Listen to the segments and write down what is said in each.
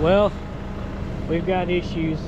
Well, we've got issues.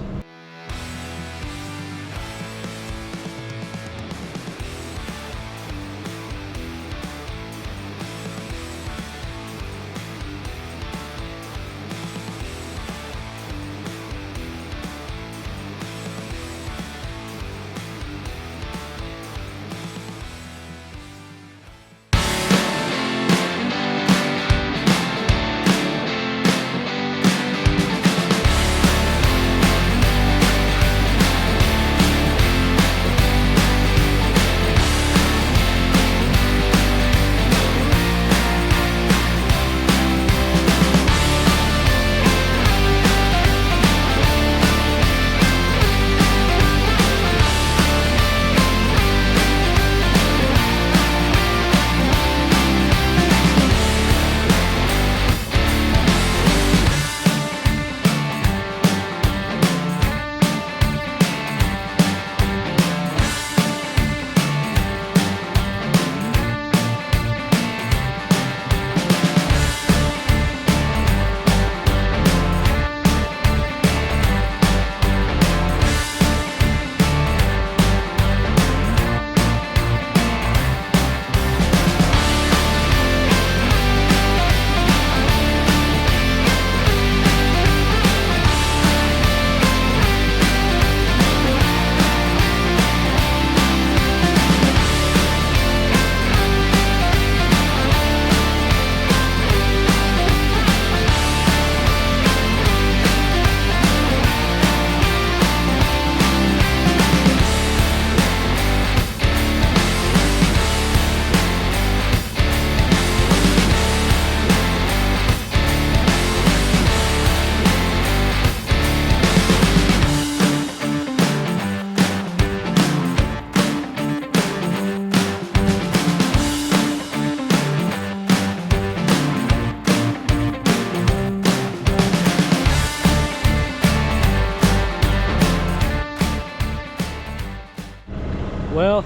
Well,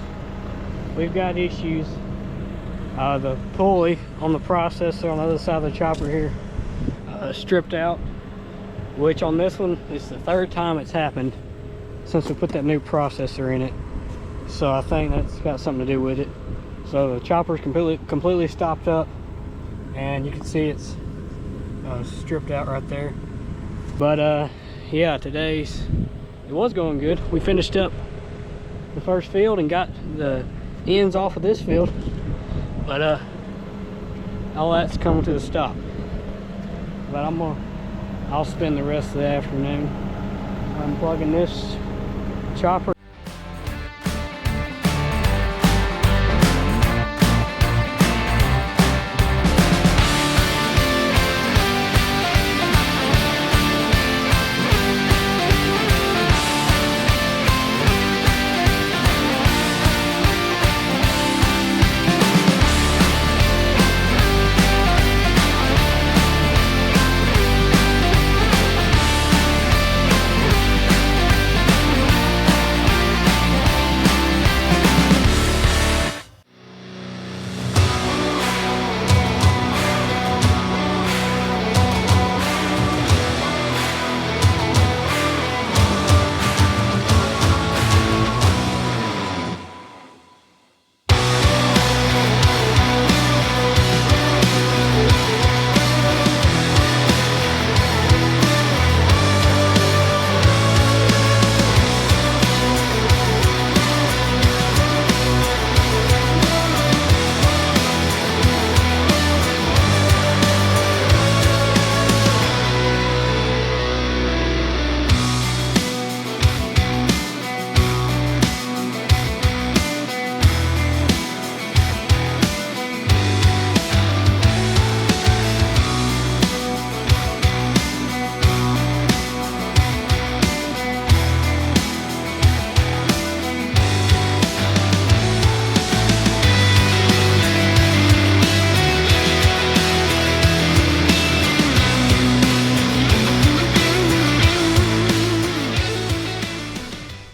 we've got issues. The pulley on the processor on the other side of the chopper here stripped out, which on this one is the third time it's happened since we put that new processor in it. So I think that's got something to do with it. So the chopper's completely stopped up, and you can see it's stripped out right there. But yeah, it was going good. We finished up the first field and got the ends off of this field, but all that's coming to a stop. But I'll spend the rest of the afternoon unplugging this chopper.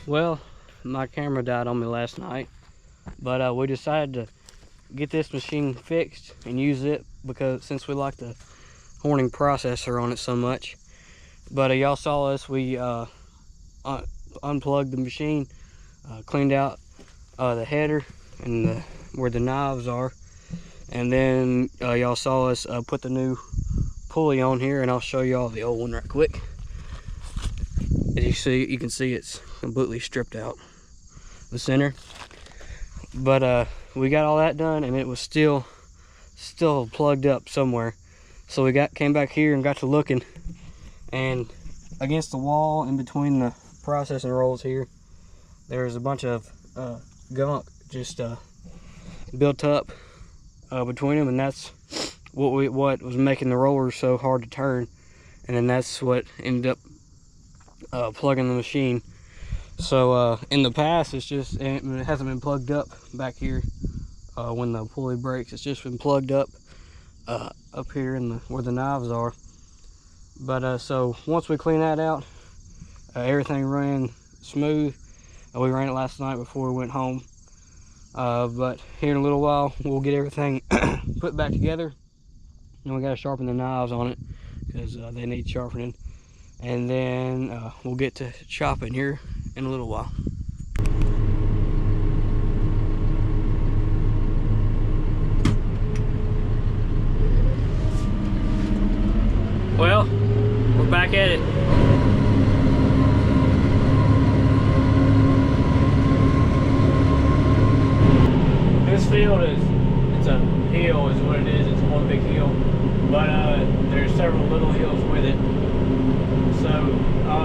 Well, my camera died on me last night, but we decided to get this machine fixed and use it because since we like the Horning processor on it so much. But y'all saw us. We unplugged the machine, cleaned out the header and where the knives are, and then y'all saw us put the new pulley on here, and I'll show y'all the old one right quick. As you can see it's completely stripped out the center. But we got all that done, and it was still plugged up somewhere. So we came back here and got to looking, and against the wall in between the processing rolls here, there's a bunch of gunk just built up between them, and that's what was making the rollers so hard to turn. And then that's what ended up plugging the machine. So in the past, it hasn't been plugged up back here when the pulley breaks. It's just been plugged up up here in where the knives are. But so once we clean that out, everything ran smooth. We ran it last night before we went home. But here in a little while, we'll get everything put back together, and we got to sharpen the knives on it because they need sharpening. And then we'll get to chopping here in a little while. Well, we're back at it. This field it's a hill is what it is. It's one big hill, but there's several little hills with it. So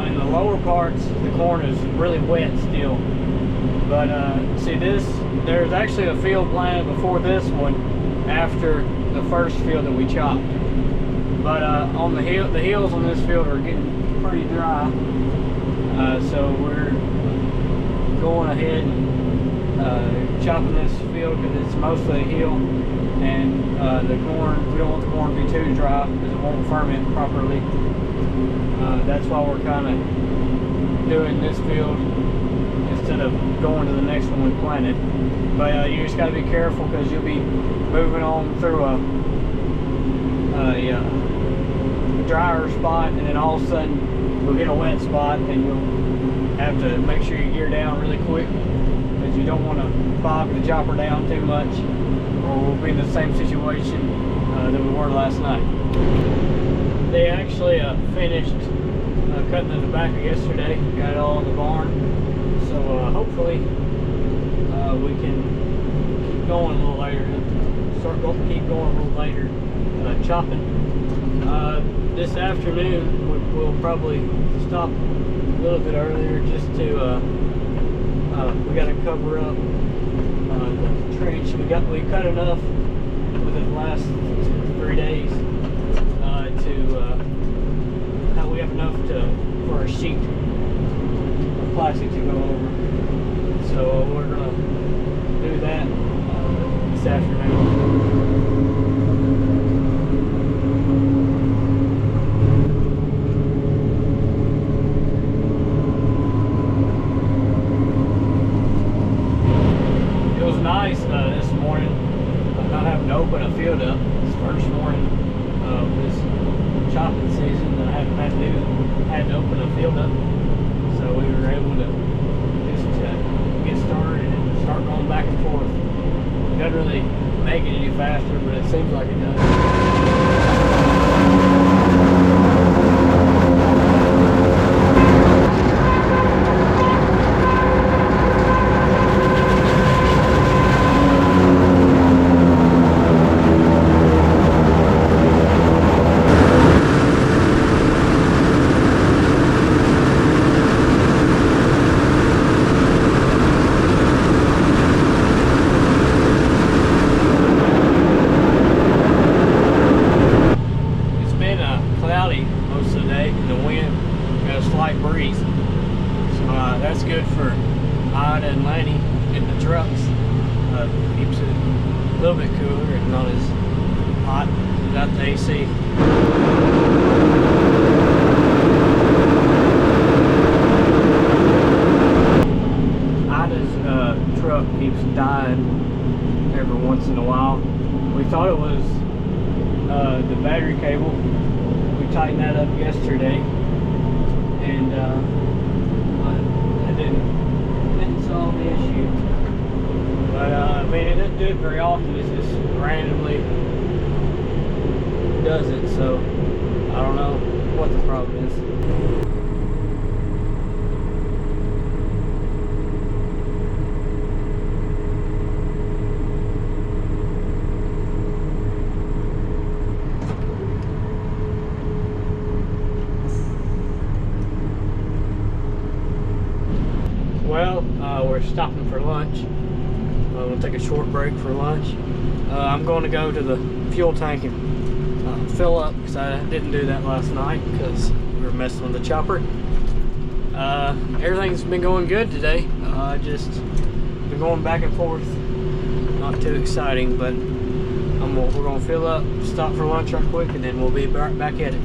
in the lower parts, the corn is really wet still. But see there's actually a field planted before this one after the first field that we chopped. But on the hills on this field are getting pretty dry. So we're going ahead and chopping this field because it's mostly a hill. And the corn, we don't want the corn to be too dry because it won't ferment properly. That's why we're kind of doing this field instead of going to the next one we planted. But you just got to be careful because you'll be moving on through a drier spot, and then all of a sudden you'll get a wet spot, and you'll have to make sure you gear down really quick because you don't want to bog the chopper down too much, or we'll be in the same situation that we were last night. They actually finished cutting the tobacco yesterday, got it all in the barn, so hopefully we can keep going a little later, keep going a little later chopping. This afternoon we'll probably stop a little bit earlier just to we got to cover up the trench. We cut enough within the last 3 days we have enough for a sheet of plastic to go over. So we're gonna do that this afternoon. This morning, not having to open a field up. This first morning of this chopping season that I haven't had to open a field up. So we were able to just get started and start going back and forth. It doesn't really make it any faster, but it seems like it does. That's good for Ida and Laney in the trucks. Keeps it a little bit cooler and not as hot without the AC. Ida's truck keeps dying every once in a while. We thought it was the battery cable. We tightened that up yesterday, very often. It just randomly does it, so I don't know what the problem is. Well, we're stopping for lunch. We'll take a short break for lunch. I'm going to go to the fuel tank and fill up, because I didn't do that last night because we were messing with the chopper. Everything's been going good today. Just been going back and forth. Not too exciting, but we're going to fill up, stop for lunch right quick, and then we'll be right back at it.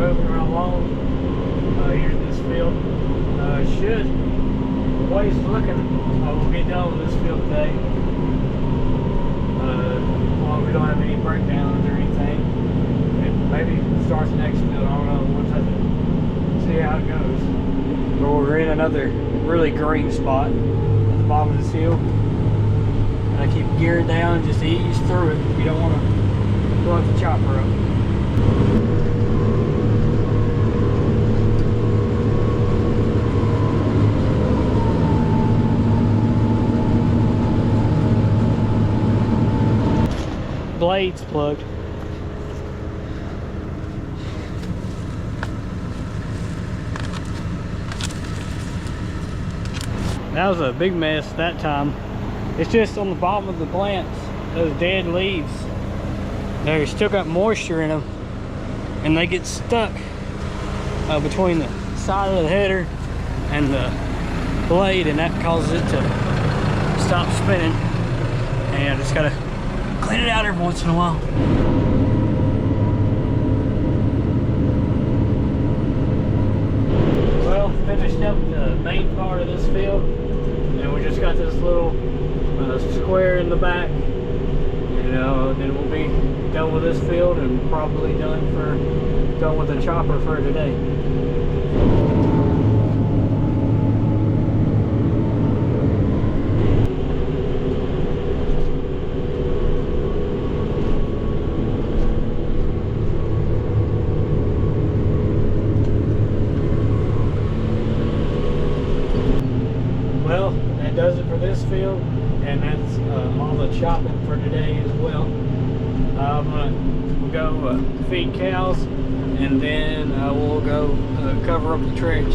Moving right along here in this field. Should, the way it's looking, we'll get done with this field today. As long as we don't have any breakdowns or anything. And maybe start the next field. I don't know. We'll just have to see how it goes. But we're in another really green spot at the bottom of this hill. And I keep geared down just to ease through it. You don't want to blow the chopper up. Blades plugged. That was a big mess that time. It's just on the bottom of the plants, those dead leaves. They've still got moisture in them, and they get stuck between the side of the header and the blade, and that causes it to stop spinning. And I just gotta clean it out every once in a while. Well, finished up the main part of this field, and we just got this little square in the back. And then we'll be done with this field and probably done with the chopper for today. Well, that does it for this field, and that's all the chopping for today as well. We'll go feed cows, and then we'll go cover up the trench.